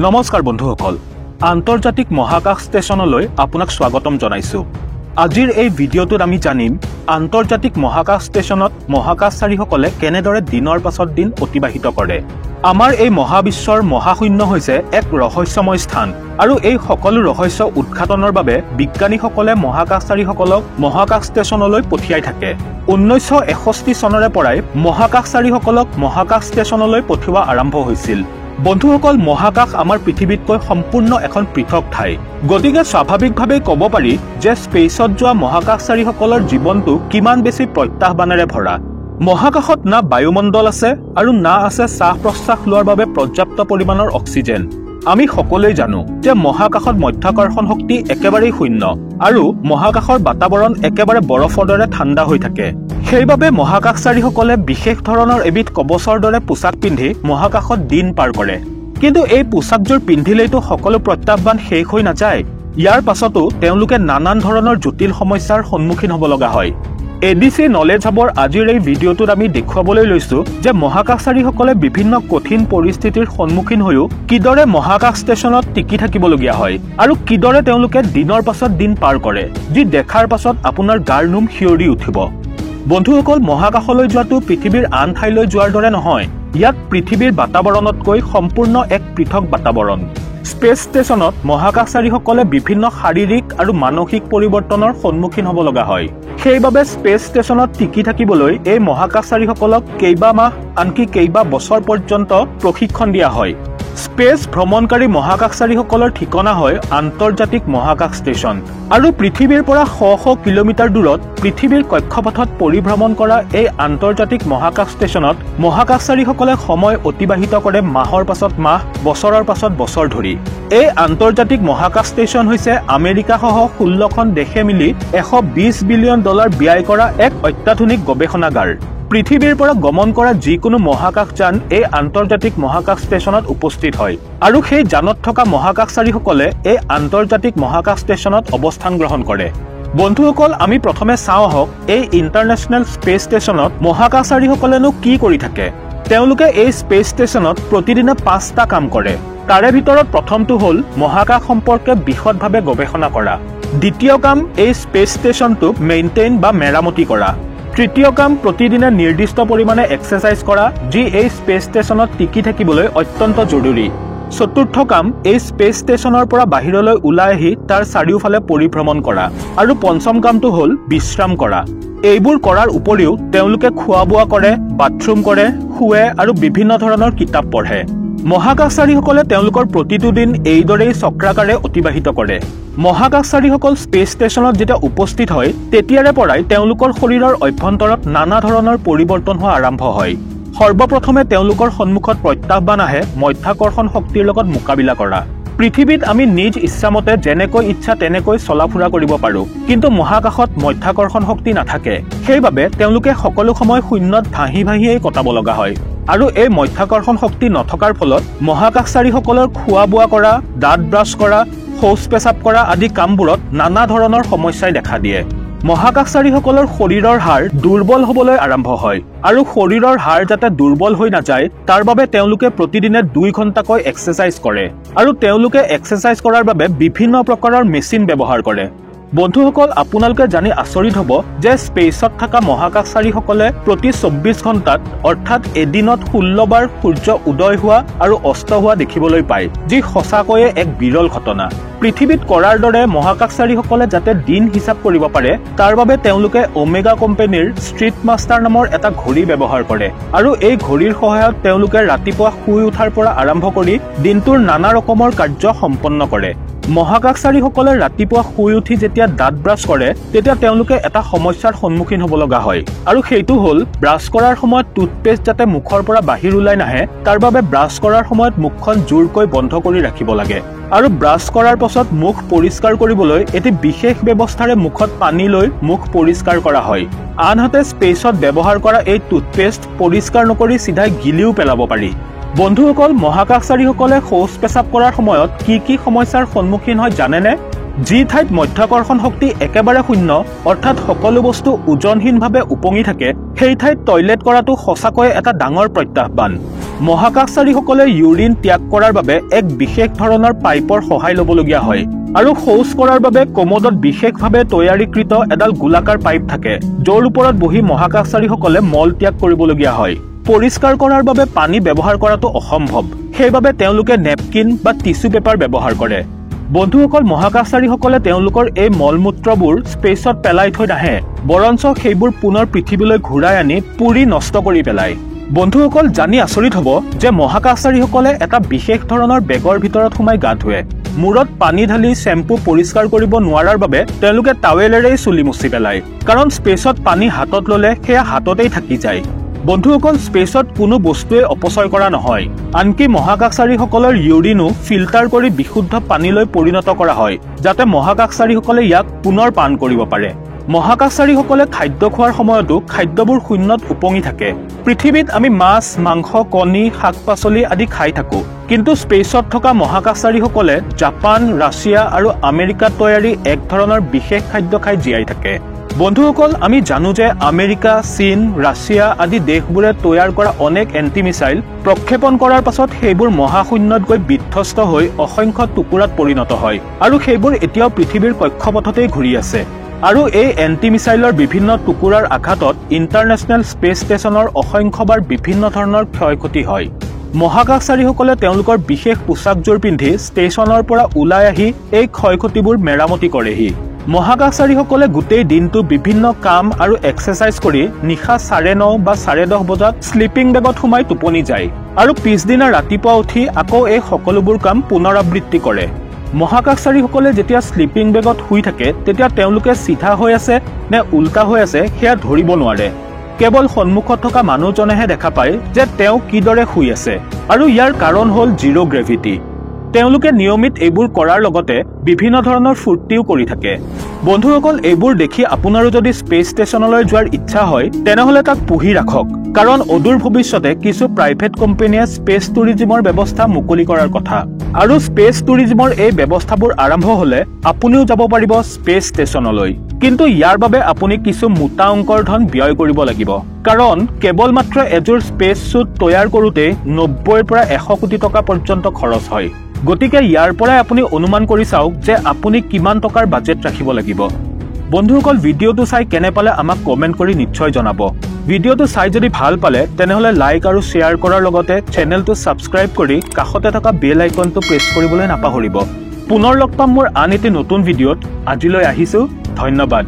নমস্কাৰ বন্ধুসকল, আন্তৰ্জাতিক মহাকাশ ষ্টেচনলৈ আপোনাক স্বাগতম জনাইছো। আজিৰ এই ভিডিঅ'টোত আমি জানিম আন্তৰ্জাতিক মহাকাশ ষ্টেচনত মহাকাশচাৰীসকলে কেনেদৰে দিনৰ পাছত দিন অতিবাহিত কৰে। আমাৰ এই মহাবিশ্বৰ মহাশূন্য হৈছে এক ৰহস্যময় স্থান আৰু এই সকলো ৰহস্য উদ্ঘাটনৰ বাবে বিজ্ঞানীসকলে মহাকাশচাৰীসকলক মহাকাশ ষ্টেচনলৈ পঠিয়াই থাকে। 1961 চনৰে পৰাই মহাকাশচাৰীসকলক মহাকাশ ষ্টেচনলৈ পঠিওৱা আৰম্ভ হৈছিল। বন্ধুসকল, মহাকাশ আমাৰ পৃথিৱীতকৈ সম্পূৰ্ণ এখন পৃথক ঠাই। গতিকে স্বাভাৱিকভাৱেই ক'ব পাৰি যে স্পেচত যোৱা মহাকাশচাৰীসকলৰ জীৱনটো কিমান বেছি প্ৰত্যাহ্বানেৰে ভৰা। মহাকাশত না বায়ুমণ্ডল আছে আৰু না আছে শ্বাস প্ৰশ্বাস লোৱাৰ বাবে পৰ্যাপ্ত পৰিমাণৰ অক্সিজেন। আমি সকলোৱে জানো যে মহাকাশত মধ্যাকৰ্ষণ শক্তি একেবাৰেই শূন্য আৰু মহাকাশৰ বাতাবৰণ একেবাৰে বৰফৰ দৰে ঠাণ্ডা হৈ থাকে। সেইবাবে মহাকাশচাৰীসকলে বিশেষ ধৰণৰ এবিধ কবচৰ দৰে পোছাক পিন্ধি মহাকাশত দিন পাৰ কৰে। কিন্তু এই পোছাকযোৰ পিন্ধিলেইতো সকলো প্ৰত্যাহ্বান শেষ হৈ নাযায়। ইয়াৰ পাছতো তেওঁলোকে নানান ধৰণৰ জটিল সমস্যাৰ সন্মুখীন হ'ব লগা হয়। এডিচি নলেজ হাবৰ আজিৰ এই ভিডিঅ'টোত আমি দেখুৱাবলৈ লৈছো যে মহাকাশচাৰীসকলে বিভিন্ন কঠিন পৰিস্থিতিৰ সন্মুখীন হৈও কিদৰে মহাকাশ ষ্টেচনত টিকি থাকিবলগীয়া হয় আৰু কিদৰে তেওঁলোকে দিনৰ পাছত দিন পাৰ কৰে, যি দেখাৰ পাছত আপোনাৰ গাৰ নোম শিয়ৰি উঠিব। বন্ধুসকল, মহাকাশলৈ যোৱাটো পৃথিৱীৰ আন ঠাইলৈ যোৱাৰ দৰে নহয়। ইয়াত পৃথিৱীৰ বাতাবৰণতকৈ সম্পূৰ্ণ এক পৃথক বাতাবৰণ। স্পেচ ষ্টেচনত মহাকাশচাৰীসকলে বিভিন্ন শাৰীৰিক আৰু মানসিক পৰিৱৰ্তনৰ সন্মুখীন হ'ব লগা হয়। সেইবাবে স্পেচ ষ্টেচনত টিকি থাকিবলৈ এই মহাকাশচাৰীসকলক কেইবা মাহ আনকি কেইবা বছৰ পৰ্যন্ত প্ৰশিক্ষণ দিয়া হয়। স্পেচ ভ্ৰমণকাৰী মহাকাশচাৰীসকলৰ ঠিকনা হয় আন্তৰ্জাতিক মহাকাশ ষ্টেচন আৰু পৃথিৱীৰ পৰা শ শ কিলোমিটাৰ দূৰত পৃথিৱীৰ কক্ষপথত পৰিভ্ৰমণ কৰা এই আন্তৰ্জাতিক মহাকাশ ষ্টেচনত মহাকাশচাৰীসকলে সময় অতিবাহিত কৰে মাহৰ পাছত মাহ, বছৰৰ পাছত বছৰ ধৰি। এই আন্তৰ্জাতিক মহাকাশ ষ্টেচন হৈছে আমেৰিকাসহ 16খন দেশে মিলি $120 বিলিয়ন ব্যয় কৰা এক অত্যাধুনিক গৱেষণাগাৰ। পৃথিৱীৰ পৰা গমন কৰা যিকোনো মহাকাশযান এই আন্তৰ্জাতিক মহাকাশ ষ্টেচনত উপস্থিত হয় আৰু সেই যানত থকা মহাকাশচাৰীসকলে এই আন্তৰ্জাতিক মহাকাশ ষ্টেচনত অৱস্থান গ্ৰহণ কৰে। বন্ধুসকল, আমি প্ৰথমে চাওঁ আহক এই ইণ্টাৰনেশ্যনেল স্পেচ ষ্টেচনত মহাকাশচাৰীসকলেনো কি কৰি থাকে। তেওঁলোকে এই স্পেচ ষ্টেচনত প্ৰতিদিনে 5টা কাম কৰে। তাৰে ভিতৰত প্ৰথমটো হ'ল মহাকাশ সম্পৰ্কে বিশদভাৱে গৱেষণা কৰা। দ্বিতীয় কাম এই স্পেচ ষ্টেচনটোক মেইনটেইন বা মেৰামতি কৰা। তৃতীয় কাম প্ৰতিদিনে নিৰ্দিষ্ট পৰিমাণে এক্সাৰচাইজ কৰা, যি এই স্পেচ ষ্টেচনত টিকি থাকিবলৈ অত্যন্ত জৰুৰী। চতুৰ্থ কাম এই স্পেচ ষ্টেচনৰ পৰা বাহিৰলৈ ওলাই আহি তাৰ চাৰিওফালে পৰিভ্ৰমণ কৰা। আৰু পঞ্চম কামটো হ'ল বিশ্ৰাম কৰা। এইবোৰ কৰাৰ উপৰিও তেওঁলোকে খোৱা বোৱা কৰে, বাথৰুম কৰে, শুৱে আৰু বিভিন্ন ধৰণৰ কিতাপ পঢ়ে। মহাকাশচাৰীসকলে তেওঁলোকৰ প্ৰতিটো দিন এইদৰেই চক্ৰাকাৰে অতিবাহিত কৰে। মহাকাশচাৰীসকল স্পেচ ষ্টেচনত যেতিয়া উপস্থিত হয় তেতিয়াৰে পৰাই তেওঁলোকৰ শৰীৰৰ অভ্যন্তৰত নানা ধৰণৰ পৰিৱৰ্তন হোৱা আৰম্ভ হয়। সৰ্বপ্ৰথমে তেওঁলোকৰ সন্মুখত প্ৰত্যাহ্বান আহে মধ্যাকৰ্ষণ শক্তিৰ লগত মোকাবিলা কৰা। পৃথিৱীত আমি নিজ ইচ্ছামতে যেনেকৈ ইচ্ছা তেনেকৈ চলাফুৰা কৰিব পাৰোঁ, কিন্তু মহাকাশত মধ্যাকৰ্ষণ শক্তি নাথাকে। সেইবাবে তেওঁলোকে সকলো সময় শূন্যত ভাহি ভাহিয়েই কটাব লগা হয় আৰু এই মধ্যাকৰ্ষণ শক্তি নথকাৰ ফলত মহাকাশচাৰীসকলৰ খোৱা বোৱা কৰা, দাঁত ব্ৰাছ কৰা, শৌচ পেচাব কৰা আদি কামবোৰত নানা ধৰণৰ সমস্যাই দেখা দিয়ে। মহাকাশচাৰীসকলৰ শৰীৰৰ হাড় দুৰ্বল হ'বলৈ আৰম্ভ হয় আৰু শৰীৰৰ হাড় যাতে দুৰ্বল হৈ নাযায় তাৰ বাবে তেওঁলোকে প্ৰতিদিনে 2 ঘণ্টাকৈ এক্সাৰচাইজ কৰে আৰু তেওঁলোকে এক্সাৰচাইজ কৰাৰ বাবে বিভিন্ন প্ৰকাৰৰ মেচিন ব্যৱহাৰ কৰে। বন্ধুসকল, আপোনালোকে জানি আচৰিত হ'ব যে স্পেচত থকা মহাকাশচাৰীসকলে প্ৰতি 24 ঘণ্টাত অৰ্থাৎ এদিনত 16 বাৰ সূৰ্য উদয় হোৱা আৰু অস্ত হোৱা দেখিবলৈ পায়, যি সঁচাকৈয়ে এক বিৰল ঘটনা। পৃথিৱীত কৰাৰ দৰে মহাকাশচাৰীসকলে যাতে দিন হিচাপ কৰিব পাৰে তাৰ বাবে তেওঁলোকে ওমেগা কোম্পানীৰ ষ্ট্ৰীট মাষ্টাৰ নামৰ এটা ঘড়ী ব্যৱহাৰ কৰে আৰু এই ঘড়ীৰ সহায়ত তেওঁলোকে ৰাতিপুৱা শুই উঠাৰ পৰা আৰম্ভ কৰি দিনটোৰ নানা ৰকমৰ কাৰ্য সম্পন্ন কৰে। মহাকাশচাৰীসকলে ৰাতিপুৱা শুই উঠি যেতিয়া দাঁত ব্ৰাছ কৰে তেতিয়া তেওঁলোকে এটা সমস্যাৰ সন্মুখীন হ'ব লগা হয় আৰু সেইটো হ'ল ব্ৰাছ কৰাৰ সময়ত টুথপেষ্ট যাতে মুখৰ পৰা বাহিৰ ওলাই নাহে তাৰ বাবে ব্ৰাছ কৰাৰ সময়ত মুখখন জোৰকৈ বন্ধ কৰি ৰাখিব লাগে আৰু ব্ৰাছ কৰাৰ পাছত মুখ পৰিষ্কাৰ কৰিবলৈ এটি বিশেষ ব্যৱস্থাৰে মুখত পানী লৈ মুখ পৰিষ্কাৰ কৰা হয়। আনহাতে স্পেচত ব্যৱহাৰ কৰা এই টুথপেষ্ট পৰিষ্কাৰ নকৰি চিধাই গিলিও পেলাব পাৰি। বন্ধুসকল, মহাকাশচাৰীসকলে শৌচ পেচাব কৰাৰ সময়ত কি সমস্যাৰ সন্মুখীন হয় জানেনে? যি ঠাইত মধ্যাকৰ্ষণ শক্তি একেবাৰে শূন্য অৰ্থাৎ সকলো বস্তু ওজনহীনভাৱে উপঙি থাকে সেই ঠাইত টয়লেট কৰাটো সঁচাকৈ এটা ডাঙৰ প্ৰত্যাহ্বান। মহাকাশচাৰীসকলে ইউৰিন ত্যাগ কৰাৰ বাবে এক বিশেষ ধৰণৰ পাইপৰ সহায় ল'বলগীয়া হয় আৰু শৌচ কৰাৰ বাবে কমোডত বিশেষভাৱে তৈয়াৰীকৃত এডাল গোলাকাৰ পাইপ থাকে য'ৰ ওপৰত বহি মহাকাশচাৰীসকলে মল ত্যাগ কৰিবলগীয়া হয় পৰিষ্কাৰ কৰাৰ বাবে পানী ব্যৱহাৰ কৰাটো অসম্ভৱ সেইবাবে তেওঁলোকে নেপকিন বা টিস্যু পেপাৰ ব্যৱহাৰ কৰে বন্ধুসকল মহাকাশচাৰীসকলে তেওঁলোকৰ এই মলমূত্ৰবোৰ স্পেচত পেলাই থৈ নাহে বৰঞ্চ সেইবোৰ পুনৰ পৃথিৱীলৈ ঘূৰাই আনি পুৰি নষ্ট কৰি পেলায় বন্ধুসকল জানি আচৰিত হ'ব যে মহাকাশচাৰীসকলে এটা বিশেষ ধৰণৰ বেগৰ ভিতৰত সোমাই গা ধুৱে মূৰত পানী ঢালি শ্যাম্পু পৰিষ্কাৰ কৰিব নোৱাৰাৰ বাবে তেওঁলোকে টাৱেলেৰেই চুলি মুচি পেলায় কাৰণ স্পেচত পানী হাতত ল'লে সেয়া হাততেই থাকি যায় বন্ধুসকল স্পেচত কোনো বস্তুৱে অপচয় কৰা নহয় আনকি মহাকাশচাৰীসকলৰ ইউৰিনো ফিল্টাৰ কৰি বিশুদ্ধ পানীলৈ পৰিণত কৰা হয় যাতে মহাকাশচাৰীসকলে ইয়াক পুনৰ পান কৰিব পাৰে মহাকাশচাৰীসকলে খাদ্য খোৱাৰ সময়তো খাদ্যবোৰ শূন্যত উপঙি থাকে পৃথিৱীত আমি মাছ মাংস কণী শাক-পাচলি আদি খাই থাকো কিন্তু স্পেচত থকা মহাকাশচাৰীসকলে জাপান ৰাছিয়া আৰু আমেৰিকাত তৈয়াৰী এক ধৰণৰ বিশেষ খাদ্য খাই জীয়াই থাকে বন্ধুসকল আমি জানো যে আমেৰিকা চীন ৰাছিয়া আদি দেশবোৰে তৈয়াৰ কৰা অনেক এন্টিমিসাইল প্ৰক্ষেপণ কৰাৰ পাছত সেইবোৰ মহাশূন্যত গৈ বিধ্বস্ত হৈ অসংখ্য টুকুৰাত পৰিণত হয় আৰু সেইবোৰ এতিয়াও পৃথিৱীৰ কক্ষপথতেই ঘূৰি আছে আৰু এই এন্টিমিসাইলৰ বিভিন্ন টুকুৰাৰ আঘাতত ইণ্টাৰনেশ্যনেল স্পেচ ষ্টেচনৰ অসংখ্যবাৰ বিভিন্ন ধৰণৰ ক্ষয়ক্ষতি হয় মহাকাশচাৰীসকলে তেওঁলোকৰ বিশেষ পোছাকযোৰ পিন্ধি ষ্টেচনৰ পৰা ওলাই আহি এই ক্ষয়ক্ষতিবোৰ মেৰামতি কৰেহি মহাকাশচাৰীসকলে গোটেই দিনটো বিভিন্ন কাম আৰু এক্সাৰচাইজ কৰি নিশা 9:30 বা 10:30 বজাত স্লিপিং বেগত সোমাই টোপনি যায় আৰু পিছদিনা ৰাতিপুৱা উঠি আকৌ এই সকলোবোৰ কাম পুনৰাবৃত্তি কৰে মহাকাশচাৰীসকলে যেতিয়া স্লিপিং বেগত শুই থাকে তেতিয়া তেওঁলোকে চিধা হৈ আছে নে উল্টা হৈ আছে সেয়া ধৰিব নোৱাৰে কেৱল সন্মুখত থকা মানুহজনেহে দেখা পায় যে তেওঁ কিদৰে শুই আছে আৰু ইয়াৰ কাৰণ হ'ল জিৰ' গ্ৰেভিটি তেওঁলোকে নিয়মিত এইবোৰ কৰাৰ লগতে বিভিন্ন ধৰণৰ ফূৰ্তিও কৰি থাকে বন্ধুসকল এইবোৰ দেখি আপোনাৰো যদি স্পেচ ষ্টেচনলৈ যোৱাৰ ইচ্ছা হয় তেনেহলে তাক পুহি ৰাখক কাৰণ অদূৰ ভৱিষ্যতে কিছু প্ৰাইভেট কোম্পানীয়ে স্পেচ টুৰিজিমৰ ব্যৱস্থা মুকলি কৰাৰ কথা আৰু স্পেচ টুৰিজিমৰ এই ব্যৱস্থাবোৰ আৰম্ভ হলে আপুনিও যাব পাৰিব স্পেচ ষ্টেচনলৈ কিন্তু ইয়াৰ বাবে আপুনি কিছু মোটা অংকৰ ধন ব্যয় কৰিব লাগিব কাৰণ কেৱল মাত্ৰ এযোৰ স্পেচ স্যুট তৈয়াৰ কৰোঁতে 90 পৰা 100 কোটি টকা পৰ্যন্ত খৰচ হয় গতিকে ইয়াৰ পৰাই আপুনি অনুমান কৰি চাওক যে আপুনি কিমান টকাৰ বাজেট ৰাখিব লাগিব বন্ধুসকল ভিডিঅ'টো চাই কেনে পালে আমাক কমেন্ট কৰি নিশ্চয় জনাব ভিডিঅ'টো চাই যদি ভাল পালে তেনেহলে লাইক আৰু শ্বেয়াৰ কৰাৰ লগতে চেনেলটো সাবস্ক্ৰাইব কৰি কাষতে থকা বেল আইকনটো প্ৰেছ কৰিবলৈ নাপাহৰিব পুনৰ লগ পাম মোৰ আন এটি নতুন ভিডিঅ'ত আজিলৈ আহিছো ধন্যবাদ